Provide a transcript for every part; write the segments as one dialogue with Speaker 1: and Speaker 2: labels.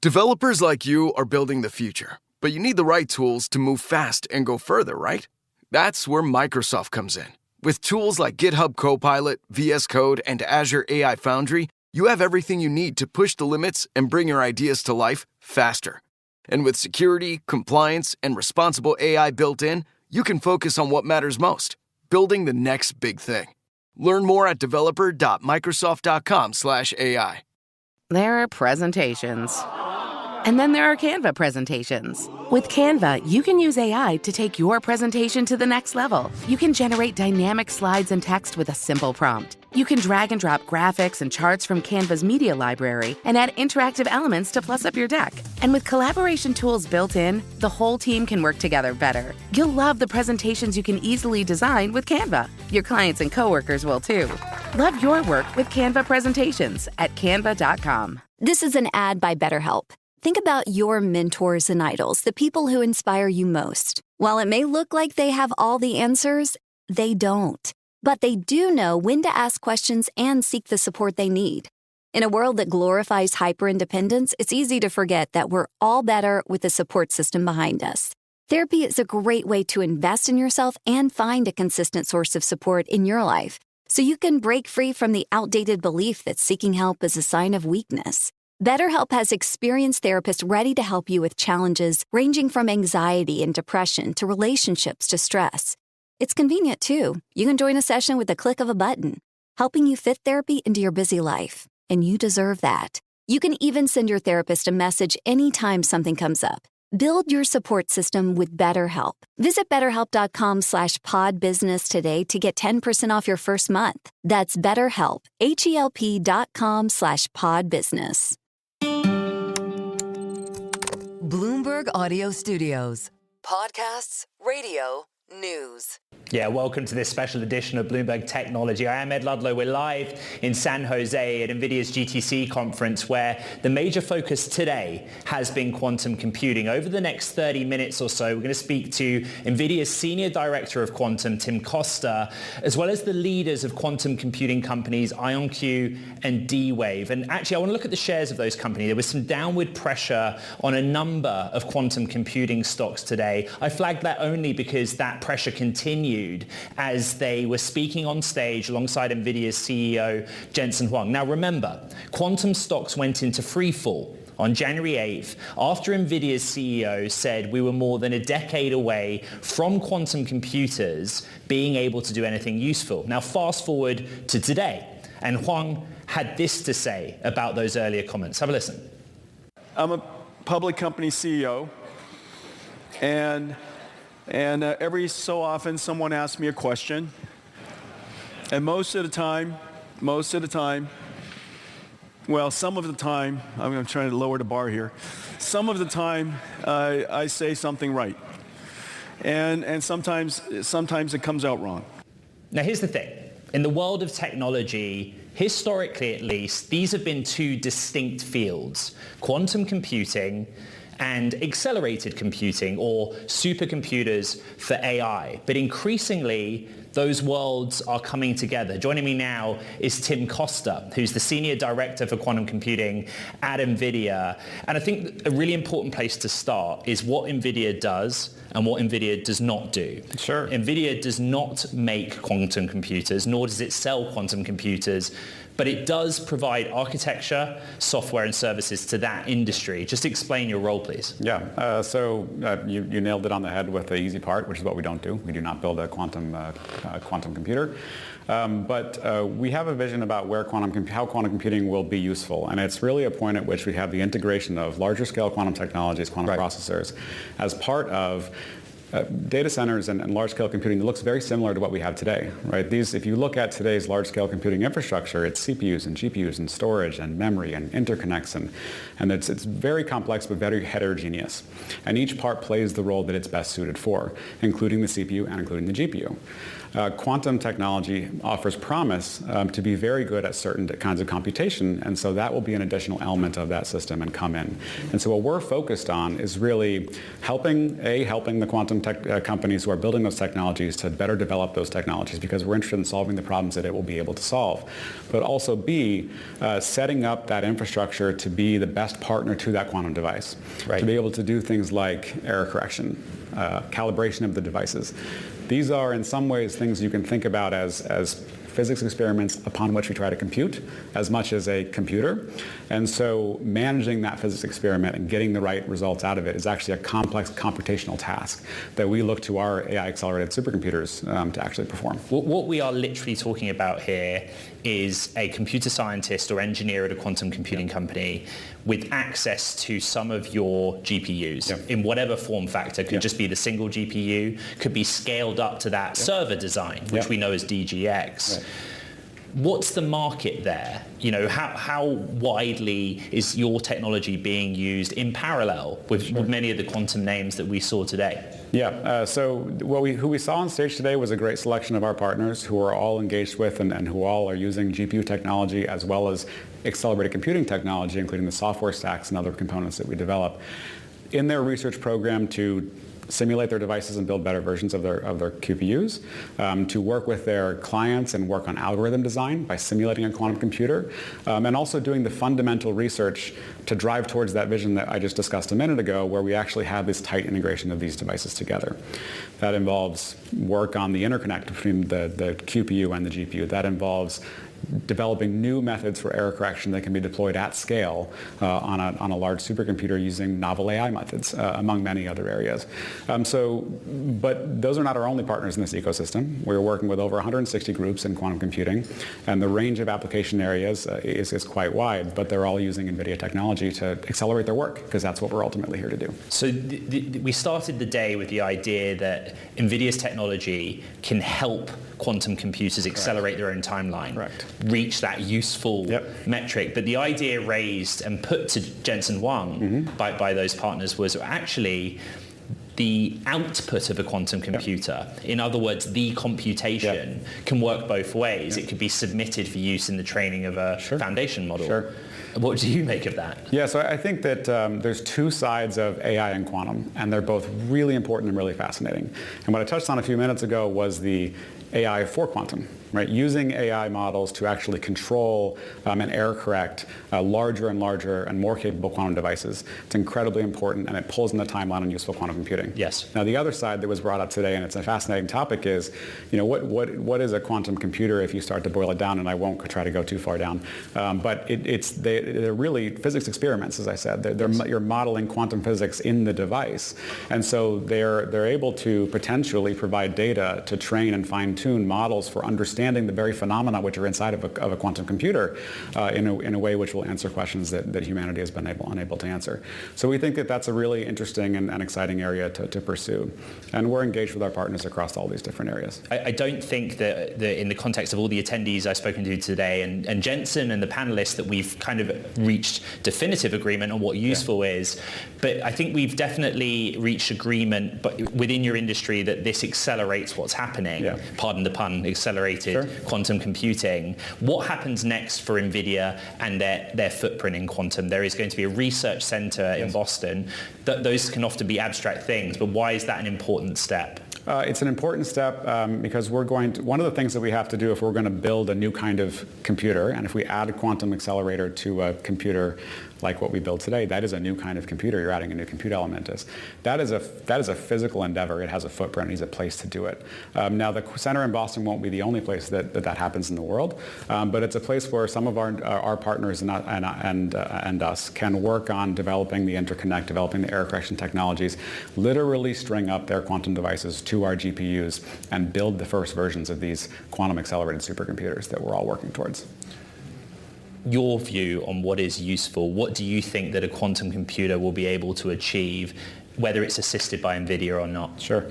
Speaker 1: Developers like you are building the future, but you need the right tools to move fast and go further, right? That's where Microsoft comes in. With tools like GitHub Copilot, VS Code, and Azure AI Foundry, you have everything you need to push the limits and bring your ideas to life faster. And with security, compliance, and responsible AI built in, you can focus on what matters most, building the next big thing. Learn more at developer.microsoft.com/AI.
Speaker 2: There are presentations. And then there are Canva presentations. With Canva, you can use AI to take your presentation to the next level. You can generate dynamic slides and text with a simple prompt. You can drag and drop graphics and charts from Canva's media library and add interactive elements to plus up your deck. And with collaboration tools built in, the whole team can work together better. You'll love the presentations you can easily design with Canva. Your clients and coworkers will too. Love your work with Canva presentations at canva.com.
Speaker 3: This is an ad by BetterHelp. Think about your mentors and idols, the people who inspire you most. While it may look like they have all the answers, they don't. But they do know when to ask questions and seek the support they need. In a world that glorifies hyper-independence, it's easy to forget that we're all better with a support system behind us. Therapy is a great way to invest in yourself and find a consistent source of support in your life, so you can break free from the outdated belief that seeking help is a sign of weakness. BetterHelp has experienced therapists ready to help you with challenges ranging from anxiety and depression to relationships to stress. It's convenient, too. You can join a session with the click of a button, helping you fit therapy into your busy life. And you deserve that. You can even send your therapist a message anytime something comes up. Build your support system with BetterHelp. Visit BetterHelp.com/podbusiness today to get 10% off your first month. That's BetterHelp, HELP.com/podbusiness.
Speaker 4: Bloomberg Audio Studios. Podcasts, radio, news.
Speaker 5: Yeah, welcome to this special edition of Bloomberg Technology. I am Ed Ludlow. We're live in San Jose at Nvidia's GTC conference, where the major focus today has been quantum computing. Over the next 30 minutes or so, we're going to speak to Nvidia's Senior Director of Quantum, Tim Costa, as well as the leaders of quantum computing companies IonQ and D-Wave. And actually, I want to look at the shares of those companies. There was some downward pressure on a number of quantum computing stocks today. I flagged that only because that pressure continued as they were speaking on stage alongside Nvidia's CEO Jensen Huang. Now remember, quantum stocks went into free fall on January 8th after Nvidia's CEO said we were more than a decade away from quantum computers being able to do anything useful. Now fast forward to today, and Huang had this to say about those earlier comments. Have a listen.
Speaker 6: I'm a public company CEO, and every so often someone asks me a question, and most of the time, well, some of the time, I'm trying to lower the bar here, some of the time I say something right, and sometimes it comes out wrong.
Speaker 5: Now here's the thing. In the world of technology, historically at least, these have been two distinct fields: quantum computing and accelerated computing, or supercomputers for AI. But increasingly, those worlds are coming together. Joining me now is Tim Costa, who's the Senior Director for Quantum Computing at Nvidia. And I think a really important place to start is what Nvidia does and what Nvidia does not do.
Speaker 7: Sure.
Speaker 5: Nvidia does not make quantum computers, nor does it sell quantum computers, but it does provide architecture, software, and services to that industry. Just explain your role, please.
Speaker 7: Yeah, you nailed it on the head with the easy part, which is what we don't do. We do not build a quantum computer. But we have a vision about how quantum computing will be useful. And it's really a point at which we have the integration of larger scale quantum technologies, quantum processors, as part of data centers and large-scale computing that looks very similar to what we have today, right? If you look at today's large-scale computing infrastructure, it's CPUs and GPUs and storage and memory and interconnects, and it's very complex but very heterogeneous. And each part plays the role that it's best suited for, including the CPU and including the GPU. quantum technology offers promise to be very good at certain kinds of computation, and so that will be an additional element of that system and come in. And so what we're focused on is really helping the quantum tech companies who are building those technologies to better develop those technologies, because we're interested in solving the problems that it will be able to solve. But also B, setting up that infrastructure to be the best partner to that quantum device, to be able to do things like error correction, calibration of the devices. These are in some ways things you can think about as physics experiments upon which we try to compute as much as a computer. And so managing that physics experiment and getting the right results out of it is actually a complex computational task that we look to our AI accelerated supercomputers to actually perform.
Speaker 5: What we are literally talking about here is a computer scientist or engineer at a quantum computing company with access to some of your GPUs in whatever form factor. Could just be the single GPU, could be scaled up to that server design, which we know as DGX. What's the market there? You know, how widely is your technology being used in parallel with many of the quantum names that we saw today?
Speaker 7: So who we saw on stage today was a great selection of our partners who are all engaged with and who all are using GPU technology as well as accelerated computing technology, including the software stacks and other components that we develop, in their research program to simulate their devices and build better versions of their QPUs, to work with their clients and work on algorithm design by simulating a quantum computer, and also doing the fundamental research to drive towards that vision that I just discussed a minute ago, where we actually have this tight integration of these devices together. That involves work on the interconnect between the QPU and the GPU. That involves developing new methods for error correction that can be deployed at scale on a large supercomputer using novel AI methods, among many other areas. But those are not our only partners in this ecosystem. We're working with over 160 groups in quantum computing, and the range of application areas is quite wide, but they're all using Nvidia technology to accelerate their work, because that's what we're ultimately here to do.
Speaker 5: So we started the day with the idea that Nvidia's technology can help quantum computers accelerate their own timeline, reach that useful metric. But the idea raised and put to Jensen Huang by those partners was actually the output of a quantum computer. In other words, the computation can work both ways. It could be submitted for use in the training of a foundation model. What do you make of that?
Speaker 7: So I think that there's two sides of AI and quantum, and they're both really important and really fascinating. And what I touched on a few minutes ago was the AI for quantum, right? Using AI models to actually control and error correct larger and larger and more capable quantum devices. It's incredibly important, and it pulls in the timeline on useful quantum computing.
Speaker 5: Yes.
Speaker 7: Now, the other side that was brought up today, and it's a fascinating topic, is, you know, what is a quantum computer if you start to boil it down? And I won't try to go too far down, but they're really physics experiments, as I said. You're modeling quantum physics in the device, and so they're able to potentially provide data to train and fine-tune models for understanding the very phenomena which are inside of a quantum computer in a way which will answer questions that humanity has been unable to answer. So we think that that's a really interesting and exciting area to pursue, and we're engaged with our partners across all these different areas.
Speaker 5: I don't think that in the context of all the attendees I've spoken to today and Jensen and the panelists that we've kind of reached definitive agreement on what useful is, but I think we've definitely reached agreement within your industry that this accelerates what's happening. Pardon the pun, accelerated quantum computing. What happens next for Nvidia and their footprint in quantum? There is going to be a research center in Boston. Those can often be abstract things, but why is that an important step?
Speaker 7: It's an important step because one of the things that we have to do if we're going to build a new kind of computer, and if we add a quantum accelerator to a computer like what we build today, that is a new kind of computer. You're adding a new compute element. That is a physical endeavor. It has a footprint. It needs a place to do it. Now, the center in Boston won't be the only place that happens in the world, but it's a place where some of our partners and us can work on developing the interconnect, developing the error correction technologies, literally string up their quantum devices to our GPUs and build the first versions of these quantum accelerated supercomputers that we're all working towards.
Speaker 5: Your view on what is useful, what do you think that a quantum computer will be able to achieve whether it's assisted by Nvidia or not?
Speaker 7: Sure.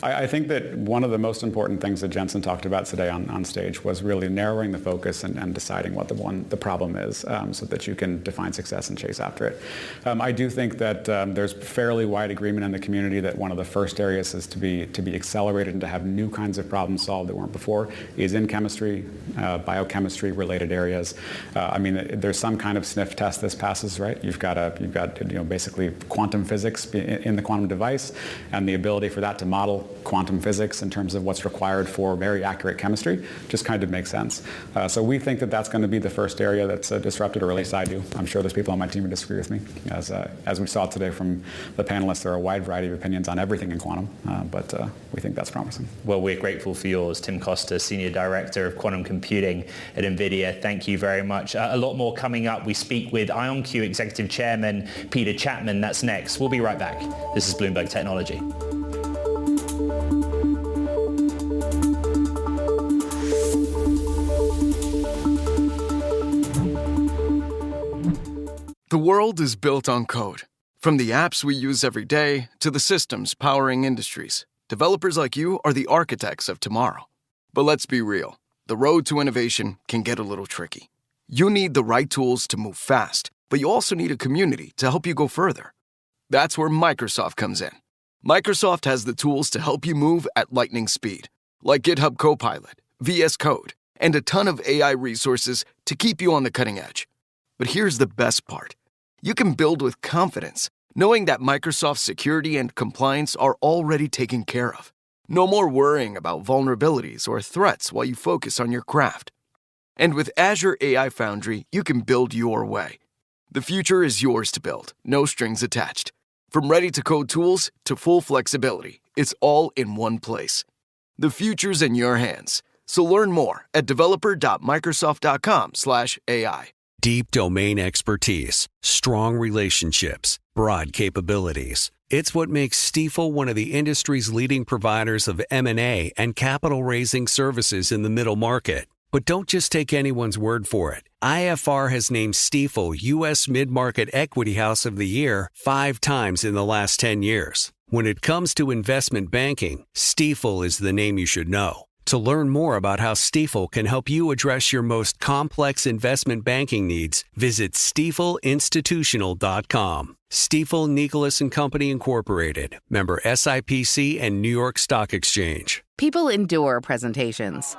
Speaker 7: I think that one of the most important things that Jensen talked about today on stage was really narrowing the focus and deciding what the problem is, so that you can define success and chase after it. I do think that there's fairly wide agreement in the community that one of the first areas is to be accelerated and to have new kinds of problems solved that weren't before is in chemistry, biochemistry related areas. There's some kind of sniff test this passes, right? You've got basically quantum physics in the quantum device and the ability for that to model quantum physics in terms of what's required for very accurate chemistry just kind of makes sense. So we think that that's going to be the first area that's disrupted, or at least I do. I'm sure there's people on my team who disagree with me. As we saw today from the panelists, there are a wide variety of opinions on everything in quantum, but we think that's promising.
Speaker 5: Well, we're grateful for yours. Tim Costa, Senior Director of Quantum Computing at Nvidia. Thank you very much. A lot more coming up. We speak with IonQ Executive Chairman Peter Chapman. That's next. We'll be right back. This is Bloomberg Technology.
Speaker 1: The world is built on code. From the apps we use every day to the systems powering industries, developers like you are the architects of tomorrow. But let's be real. The road to innovation can get a little tricky. You need the right tools to move fast, but you also need a community to help you go further. That's where Microsoft comes in. Microsoft has the tools to help you move at lightning speed, like GitHub Copilot, VS Code, and a ton of AI resources to keep you on the cutting edge. But here's the best part. You can build with confidence, knowing that Microsoft's security and compliance are already taken care of. No more worrying about vulnerabilities or threats while you focus on your craft. And with Azure AI Foundry, you can build your way. The future is yours to build, no strings attached. From ready-to-code tools to full flexibility, it's all in one place. The future's in your hands. So learn more at developer.microsoft.com/AI.
Speaker 8: Deep domain expertise, strong relationships, broad capabilities. It's what makes Stifel one of the industry's leading providers of M&A and capital raising services in the middle market. But don't just take anyone's word for it. IFR has named Stifel U.S. Mid-Market Equity House of the Year 5 times in the last 10 years. When it comes to investment banking, Stifel is the name you should know. To learn more about how Stifel can help you address your most complex investment banking needs, visit stifelinstitutional.com. Stifel Nicholas & Company Incorporated, member SIPC and New York Stock Exchange.
Speaker 2: People endure presentations,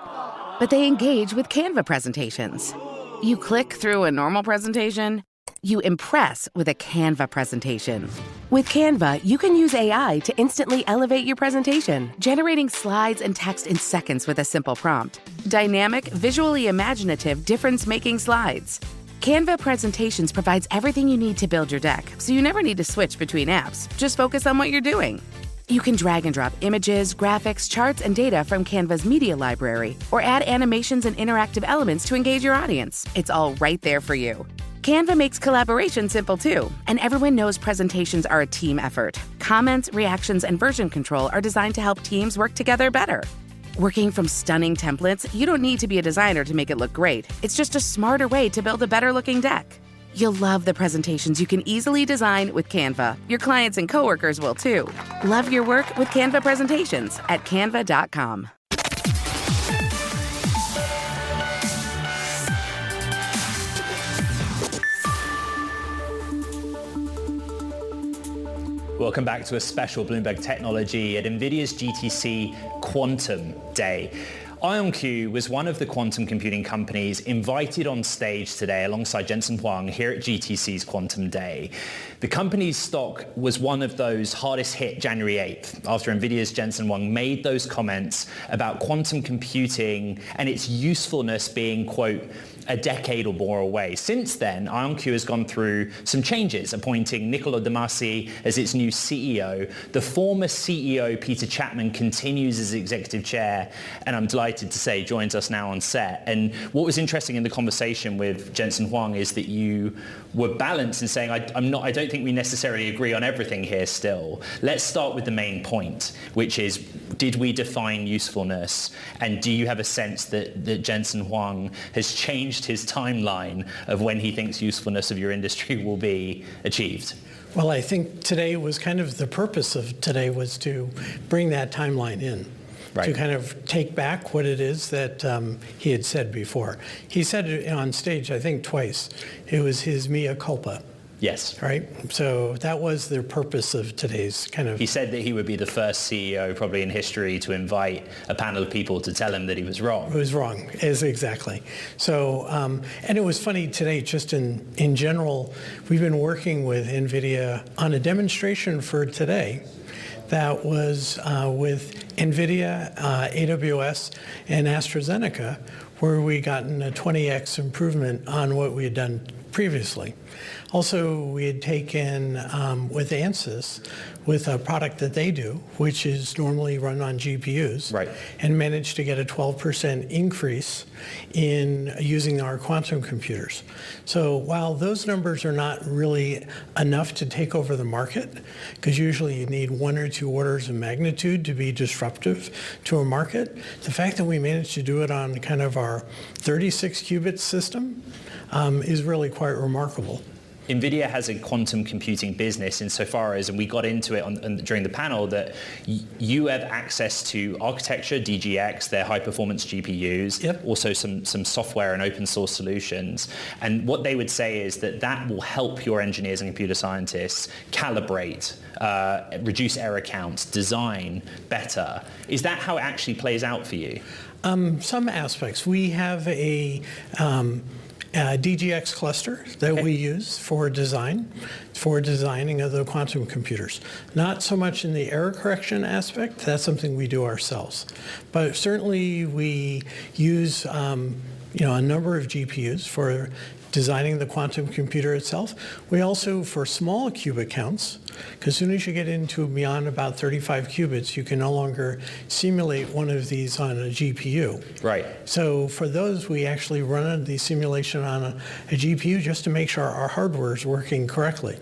Speaker 2: but they engage with Canva presentations. You click through a normal presentation, you impress with a Canva presentation. With Canva, you can use AI to instantly elevate your presentation, generating slides and text in seconds with a simple prompt. Dynamic, visually imaginative, difference-making slides. Canva Presentations provides everything you need to build your deck, so you never need to switch between apps. Just focus on what you're doing. You can drag and drop images, graphics, charts, and data from Canva's media library, or add animations and interactive elements to engage your audience. It's all right there for you. Canva makes collaboration simple too, and everyone knows presentations are a team effort. Comments, reactions, and version control are designed to help teams work together better. Working from stunning templates, you don't need to be a designer to make it look great. It's just a smarter way to build a better-looking deck. You'll love the presentations you can easily design with Canva. Your clients and coworkers will too. Love your work with Canva Presentations at canva.com.
Speaker 5: Welcome back to a special Bloomberg Technology at Nvidia's GTC Quantum Day. IonQ was one of the quantum computing companies invited on stage today alongside Jensen Huang here at GTC's Quantum Day. The company's stock was one of those hardest hit January 8th after Nvidia's Jensen Huang made those comments about quantum computing and its usefulness being, quote, a decade or more away. Since then, IonQ has gone through some changes, appointing Niccolo De Masi as its new CEO. The former CEO, Peter Chapman, continues as executive chair, and I'm delighted to say joins us now on set. And what was interesting in the conversation with Jensen Huang is that you were balanced in saying, I don't think we necessarily agree on everything here still. Let's start with the main point, which is, did we define usefulness? And do you have a sense that Jensen Huang has changed changed his timeline of when he thinks usefulness of your industry will be achieved?
Speaker 9: Well, I think today was kind of the purpose of today was to bring that timeline in. Right. To kind of take back what it is that he had said before. He said it on stage, I think twice. It was his mea culpa.
Speaker 5: Yes.
Speaker 9: Right? So that was the purpose of today's kind of...
Speaker 5: He said that he would be the first CEO probably in history to invite a panel of people to tell him that he was wrong.
Speaker 9: He was wrong, exactly. So, and it was funny today, just in general, we've been working with Nvidia on a demonstration for today that was with Nvidia, AWS, and AstraZeneca, where we gotten a 20x improvement on what we had done previously. Also, we had taken with Ansys, with a product that they do, which is normally run on GPUs, right, and managed to get a 12% increase in using our quantum computers. So while those numbers are not really enough to take over the market, because usually you need 1 or 2 orders of magnitude to be disruptive to a market, the fact that we managed to do it on kind of our 36 qubit system is really quite remarkable.
Speaker 5: Nvidia has a quantum computing business insofar as, and we got into it during the panel, that you have access to architecture, DGX, their high-performance GPUs, yep, also some software and open source solutions. And what they would say is that will help your engineers and computer scientists calibrate, reduce error counts, design better. Is that how it actually plays out for you?
Speaker 9: Some aspects. We have a DGX cluster that we use for designing of the quantum computers. Not so much in the error correction aspect, that's something we do ourselves. But certainly we use a number of GPUs for designing the quantum computer itself. We also, for small qubit counts, because as soon as you get into beyond about 35 qubits, you can no longer simulate one of these on a GPU.
Speaker 5: Right.
Speaker 9: So for those, we actually run the simulation on a GPU just to make sure our hardware is working correctly.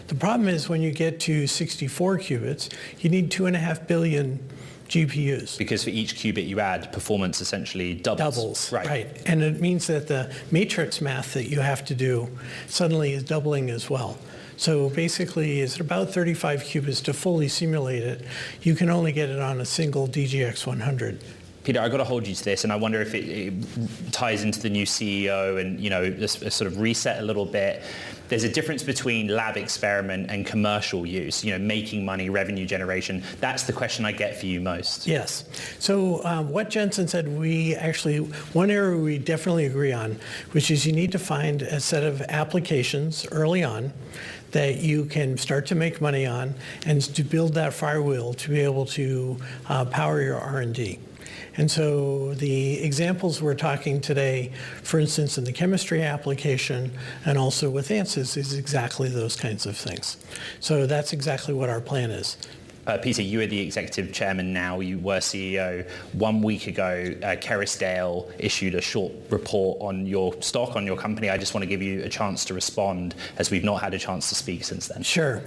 Speaker 9: The problem is when you get to 64 qubits, you need 2.5 billion GPUs.
Speaker 5: Because for each qubit you add, performance essentially doubles.
Speaker 9: Right. And it means that the matrix math that you have to do suddenly is doubling as well. So basically, it's about 35 qubits to fully simulate it. You can only get it on a single DGX 100.
Speaker 5: Peter, I've got to hold you to this, and I wonder if it ties into the new CEO and, this sort of reset a little bit. There's a difference between lab experiment and commercial use, making money, revenue generation. That's the question I get for you most.
Speaker 9: Yes. So what Jensen said, one area we definitely agree on, which is you need to find a set of applications early on that you can start to make money on and to build that flywheel to be able to power your R&D. And so the examples we're talking today, for instance, in the chemistry application and also with Ansys, is exactly those kinds of things. So that's exactly what our plan is.
Speaker 5: Peter, you are the executive chairman now. You were CEO. 1 week ago, Kerrisdale issued a short report on your stock, on your company. I just want to give you a chance to respond, as we've not had a chance to speak since then.
Speaker 9: Sure.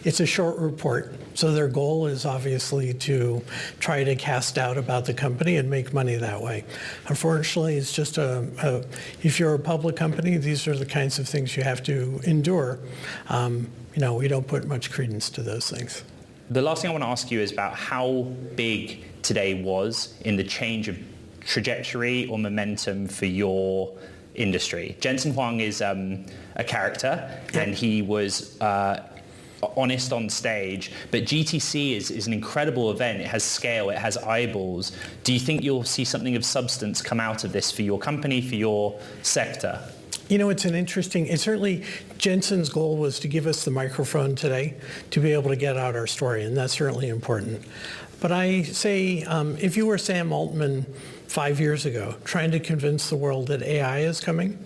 Speaker 9: It's a short report. So their goal is obviously to try to cast doubt about the company and make money that way. Unfortunately, it's just if you're a public company, these are the kinds of things you have to endure. We don't put much credence to those things.
Speaker 5: The last thing I want to ask you is about how big today was in the change of trajectory or momentum for your industry. Jensen Huang is a character, and he was honest on stage, but GTC is an incredible event. It has scale, it has eyeballs. Do you think you'll see something of substance come out of this for your company, for your sector?
Speaker 9: It's certainly Jensen's goal was to give us the microphone today to be able to get out our story, and that's certainly important. But I say, if you were Sam Altman 5 years ago trying to convince the world that AI is coming,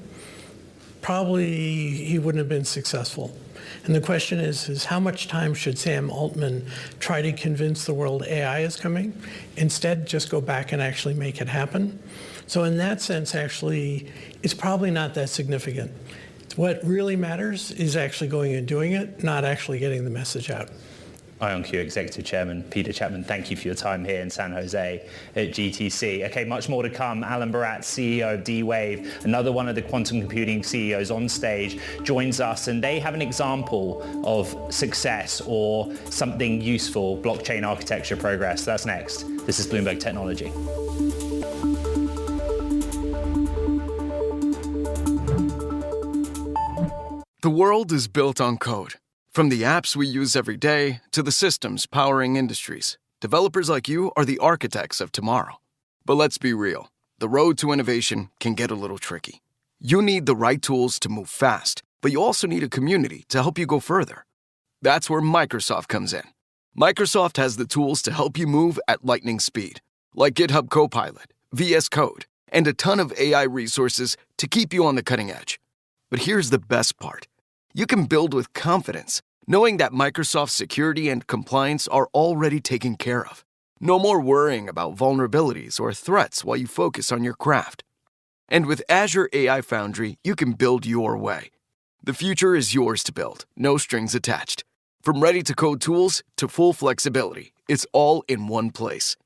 Speaker 9: probably he wouldn't have been successful. And the question is how much time should Sam Altman try to convince the world AI is coming? Instead, just go back and actually make it happen. So in that sense, actually, it's probably not that significant. What really matters is actually going and doing it, not actually getting the message out.
Speaker 5: IonQ Executive Chairman Peter Chapman, thank you for your time here in San Jose at GTC. Okay, much more to come. Alan Barat, CEO of D-Wave, another one of the quantum computing CEOs on stage, joins us, and they have an example of success or something useful, blockchain architecture progress. That's next. This is Bloomberg Technology.
Speaker 1: The world is built on code. From the apps we use every day to the systems powering industries, developers like you are the architects of tomorrow. But let's be real, the road to innovation can get a little tricky. You need the right tools to move fast, but you also need a community to help you go further. That's where Microsoft comes in. Microsoft has the tools to help you move at lightning speed, like GitHub Copilot, VS Code, and a ton of AI resources to keep you on the cutting edge. But here's the best part. You can build with confidence, knowing that Microsoft's security and compliance are already taken care of. No more worrying about vulnerabilities or threats while you focus on your craft. And with Azure AI Foundry, you can build your way. The future is yours to build, no strings attached. From ready-to-code tools to full flexibility, it's all in one place.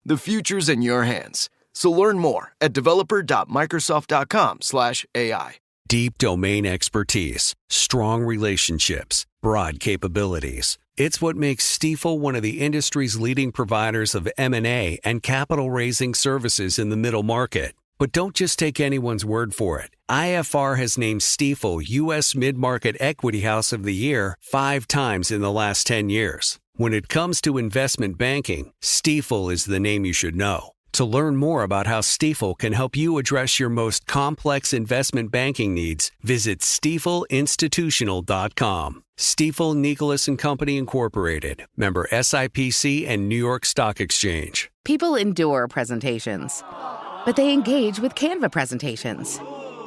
Speaker 1: The future's in your hands. So learn more at developer.microsoft.com/AI.
Speaker 8: Deep domain expertise, strong relationships, broad capabilities. It's what makes Stifel one of the industry's leading providers of M&A and capital raising services in the middle market. But don't just take anyone's word for it. IFR has named Stifel U.S. Mid-Market Equity House of the Year 5 times in the last 10 years. When it comes to investment banking, Stifel is the name you should know. To learn more about how Stifel can help you address your most complex investment banking needs, visit stifelinstitutional.com. Stifel Nicholas & Company Incorporated, member SIPC and New York Stock Exchange.
Speaker 2: People endure presentations, but they engage with Canva presentations.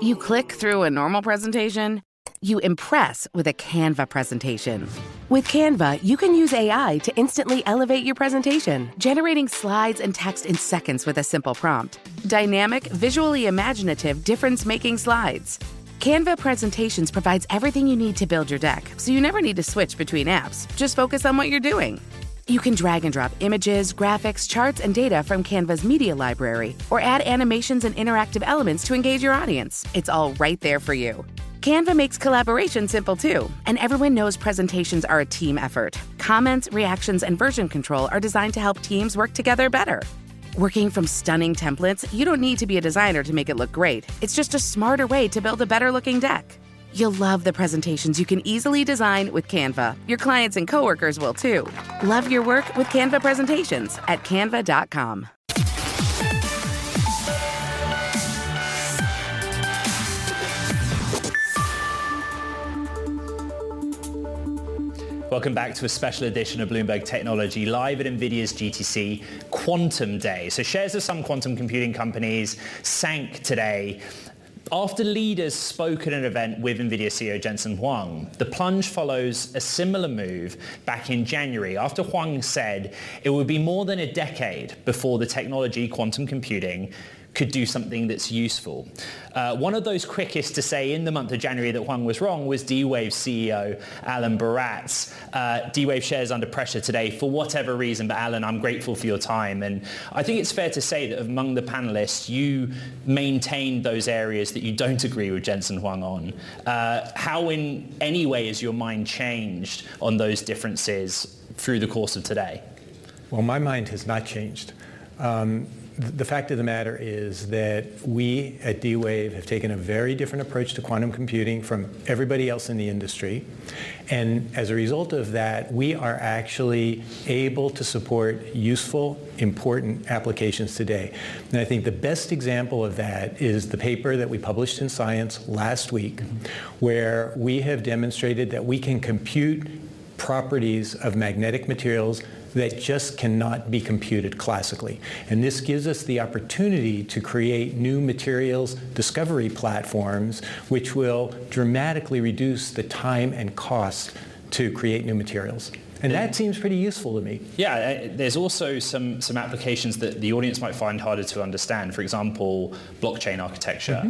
Speaker 2: You click through a normal presentation, you impress with a Canva presentation. With Canva, you can use AI to instantly elevate your presentation, generating slides and text in seconds with a simple prompt. Dynamic, visually imaginative, difference-making slides. Canva Presentations provides everything you need to build your deck, so you never need to switch between apps. Just focus on what you're doing. You can drag and drop images, graphics, charts, and data from Canva's media library, or add animations and interactive elements to engage your audience. It's all right there for you. Canva makes collaboration simple too, and everyone knows presentations are a team effort. Comments, reactions, and version control are designed to help teams work together better. Working from stunning templates, you don't need to be a designer to make it look great. It's just a smarter way to build a better-looking deck. You'll love the presentations you can easily design with Canva. Your clients and coworkers will too. Love your work with Canva Presentations at canva.com.
Speaker 5: Welcome back to a special edition of Bloomberg Technology, live at Nvidia's GTC Quantum Day. So shares of some quantum computing companies sank today after leaders spoke at an event with Nvidia CEO Jensen Huang. The plunge follows a similar move back in January after Huang said it would be more than a decade before the technology, quantum computing, could do something that's useful. One of those quickest to say in the month of January that Huang was wrong was D-Wave CEO Alan Barat's. D-Wave shares under pressure today for whatever reason, but Alan, I'm grateful for your time. And I think it's fair to say that among the panelists, you maintained those areas that you don't agree with Jensen Huang on. How in any way has your mind changed on those differences through the course of today?
Speaker 10: Well, my mind has not changed. The fact of the matter is that we at D-Wave have taken a very different approach to quantum computing from everybody else in the industry. And as a result of that, we are actually able to support useful, important applications today. And I think the best example of that is the paper that we published in Science last week, where we have demonstrated that we can compute properties of magnetic materials that just cannot be computed classically. And this gives us the opportunity to create new materials discovery platforms, which will dramatically reduce the time and cost to create new materials. And that seems pretty useful to me.
Speaker 5: Yeah, there's also some applications that the audience might find harder to understand. For example, blockchain architecture.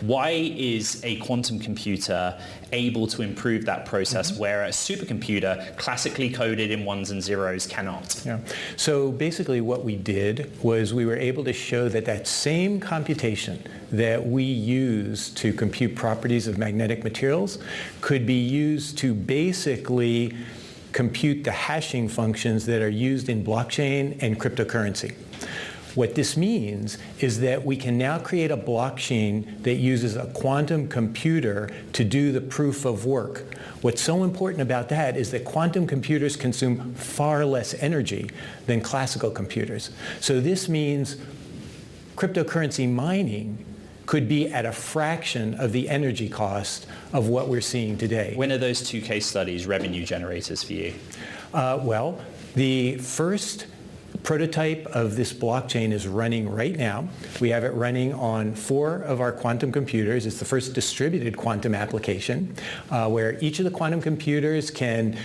Speaker 5: Why is a quantum computer able to improve that process where a supercomputer classically coded in ones and zeros cannot?
Speaker 10: Yeah. So basically what we did was we were able to show that that same computation that we use to compute properties of magnetic materials could be used to basically compute the hashing functions that are used in blockchain and cryptocurrency. What this means is that we can now create a blockchain that uses a quantum computer to do the proof of work. What's so important about that is that quantum computers consume far less energy than classical computers. So this means cryptocurrency mining could be at a fraction of the energy cost of what we're seeing today.
Speaker 5: When are those two case studies revenue generators for you?
Speaker 10: Well, the first prototype of this blockchain is running right now. We have it running on 4 of our quantum computers. It's the first distributed quantum application where each of the quantum computers can,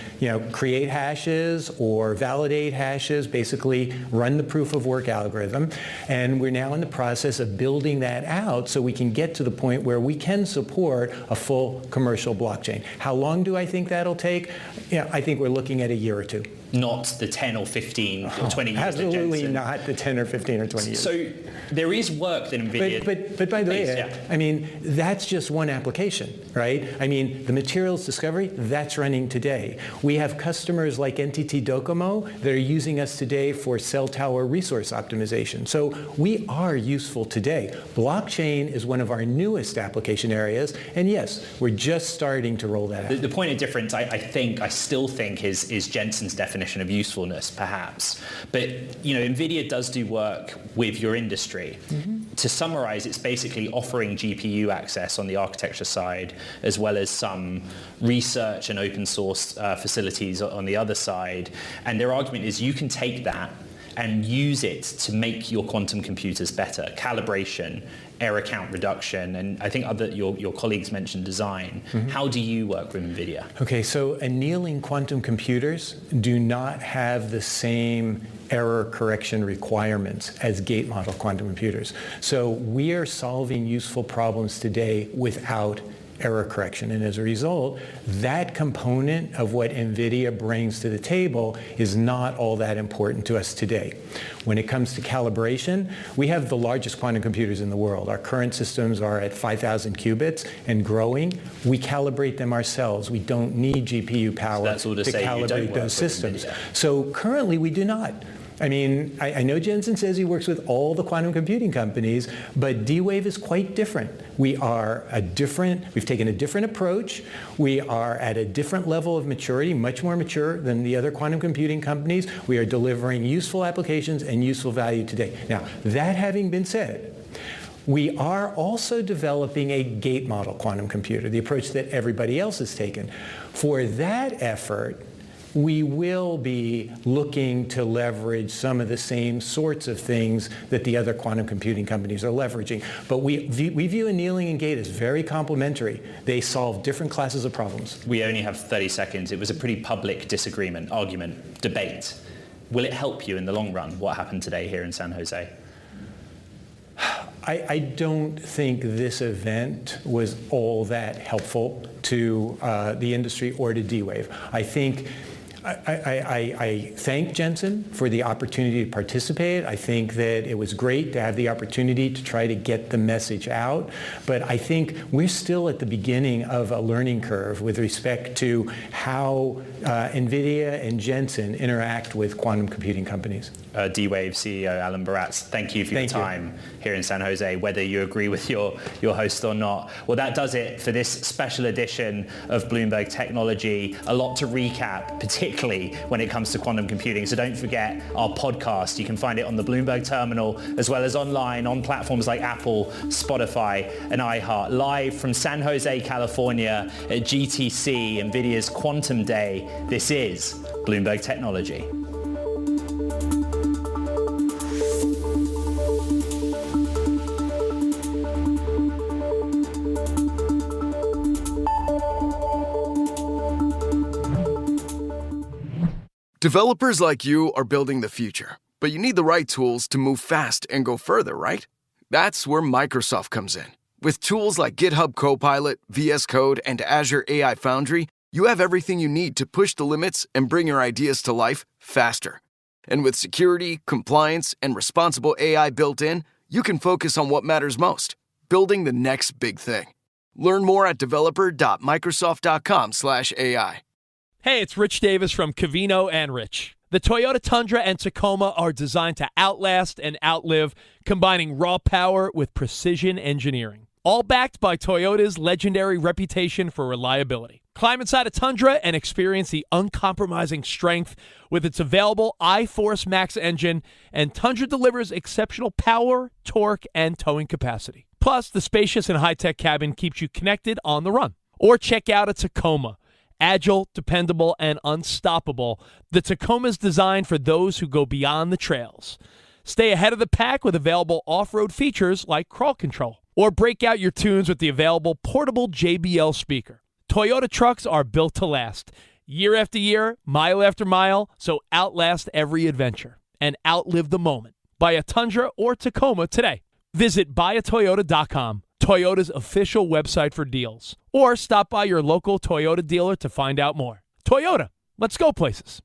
Speaker 10: create hashes or validate hashes, basically run the proof of work algorithm. And we're now in the process of building that out so we can get to the point where we can support a full commercial blockchain. How long do I think that'll take? I think we're looking at a year or 2.
Speaker 5: Not the 10 or 15 or 20 years.
Speaker 10: Absolutely not the 10 or 15 or 20 years.
Speaker 5: So there is work that Nvidia...
Speaker 10: But by the way, that's just one application, right? The materials discovery, that's running today. We have customers like NTT Docomo that are using us today for cell tower resource optimization. So we are useful today. Blockchain is one of our newest application areas, and yes, we're just starting to roll that out.
Speaker 5: The point of difference, I still think, is Jensen's definition of usefulness, perhaps. But Nvidia does do work with your industry. To summarize, it's basically offering GPU access on the architecture side, as well as some research and open source facilities on the other side. And their argument is you can take that and use it to make your quantum computers better. Calibration, error count reduction, and I think your colleagues mentioned design. How do you work with Nvidia?
Speaker 10: Okay, so annealing quantum computers do not have the same error correction requirements as gate model quantum computers. So we are solving useful problems today without error correction. And as a result, that component of what Nvidia brings to the table is not all that important to us today. When it comes to calibration, we have the largest quantum computers in the world. Our current systems are at 5,000 qubits and growing. We calibrate them ourselves. We don't need GPU power to calibrate those systems. So currently we do not. I know Jensen says he works with all the quantum computing companies, but D-Wave is quite different. We've taken a different approach. We are at a different level of maturity, much more mature than the other quantum computing companies. We are delivering useful applications and useful value today. Now, that having been said, we are also developing a gate model quantum computer, the approach that everybody else has taken. For that effort, we will be looking to leverage some of the same sorts of things that the other quantum computing companies are leveraging. But we view annealing and gate as very complementary. They solve different classes of problems.
Speaker 5: We only have 30 seconds. It was a pretty public disagreement, argument, debate. Will it help you in the long run, what happened today here in San Jose?
Speaker 10: I don't think this event was all that helpful to the industry or to D-Wave. I thank Jensen for the opportunity to participate. I think that it was great to have the opportunity to try to get the message out. But I think we're still at the beginning of a learning curve with respect to how Nvidia and Jensen interact with quantum computing companies.
Speaker 5: D-Wave CEO Alan Baratz, thank you for your time here in San Jose, whether you agree with your host or not. Well, that does it for this special edition of Bloomberg Technology. A lot to recap, particularly when it comes to quantum computing. So don't forget our podcast. You can find it on the Bloomberg terminal, as well as online on platforms like Apple, Spotify, and iHeart. Live from San Jose, California at GTC, Nvidia's Quantum Day. This is Bloomberg Technology.
Speaker 1: Developers like you are building the future, but you need the right tools to move fast and go further, right? That's where Microsoft comes in. With tools like GitHub Copilot, VS Code, and Azure AI Foundry, you have everything you need to push the limits and bring your ideas to life faster. And with security, compliance, and responsible AI built in, you can focus on what matters most, building the next big thing. Learn more at developer.microsoft.com/AI.
Speaker 11: Hey, it's Rich Davis from Covino and Rich. The Toyota Tundra and Tacoma are designed to outlast and outlive, combining raw power with precision engineering. All backed by Toyota's legendary reputation for reliability. Climb inside a Tundra and experience the uncompromising strength with its available iForce Max engine, and Tundra delivers exceptional power, torque, and towing capacity. Plus, the spacious and high-tech cabin keeps you connected on the run. Or check out a Tacoma. Agile, dependable, and unstoppable, the Tacoma's designed for those who go beyond the trails. Stay ahead of the pack with available off-road features like crawl control. Or break out your tunes with the available portable JBL speaker. Toyota trucks are built to last. Year after year, mile after mile, so outlast every adventure and outlive the moment. Buy a Tundra or Tacoma today. Visit buyatoyota.com, Toyota's official website for deals. Or stop by your local Toyota dealer to find out more. Toyota, let's go places.